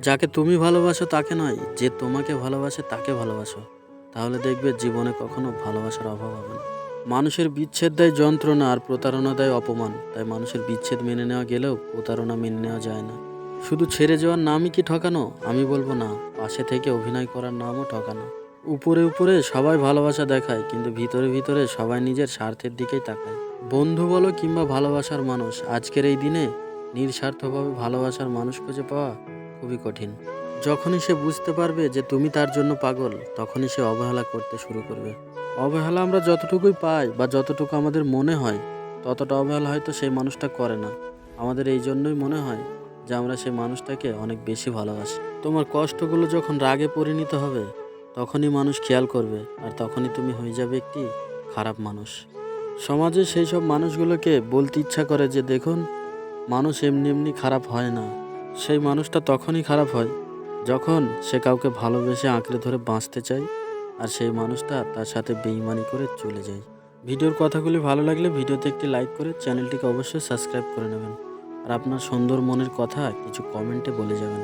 যাকে তুমি ভালোবাসো তাকে নয়, যে তোমাকে ভালোবাসে তাকে ভালোবাসো। তাহলে দেখবে জীবনে কখনো ভালোবাসার অভাব হবে না। মানুষের বিচ্ছেদ দেয় যন্ত্রণা আর প্রতারণা দেয় অপমান। তাই মানুষের বিচ্ছেদ মেনে নেওয়া গেলেও প্রতারণা মেনে নেওয়া যায় না। শুধু ছেড়ে যাওয়ার নামই কি ঠকানো? আমি বলবো না। পাশে থেকে অভিনয় করার নামও ঠকানো। উপরে উপরে সবাই ভালোবাসা দেখায়, কিন্তু ভিতরে ভিতরে সবাই নিজের স্বার্থের দিকেই তাকায়। বন্ধু বলো কিংবা ভালোবাসার মানুষ, আজকের এই দিনে নিঃস্বার্থভাবে ভালোবাসার মানুষ খুঁজে পাওয়া খুবই কঠিন। যখনই সে বুঝতে পারবে যে তুমি তার জন্য পাগল, তখনই সে অবহেলা করতে শুরু করবে। অবহেলা আমরা যতটুকুই পাই বা যতটুকু আমাদের মনে হয়, ততটা অবহেলা হয়তো সেই মানুষটা করে না। আমাদের এই জন্যই মনে হয় যে আমরা সেই মানুষটাকে অনেক বেশি ভালোবাসি। তোমার কষ্টগুলো যখন রাগে পরিণত হবে, তখনই মানুষ খেয়াল করবে, আর তখনই তুমি হয়ে যাবে একটি খারাপ মানুষ। সমাজে সেই সব মানুষগুলোকে বলতে ইচ্ছা করে যে দেখুন, মানুষ এমনি এমনি খারাপ হয় না। সেই মানুষটা তখনই খারাপ হয় যখন সে কাউকে ভালোবেসে আঁকড়ে ধরে বাঁচতে চায়, আর সেই মানুষটা তার সাথে বেইমানি করে চলে যায়। ভিডিওর কথাগুলি ভালো লাগলে ভিডিওতে একটি লাইক করে চ্যানেলটিকে অবশ্যই সাবস্ক্রাইব করে নেবেন। আর আপনার সুন্দর মনের কথা কিছু কমেন্টে বলে যাবেন।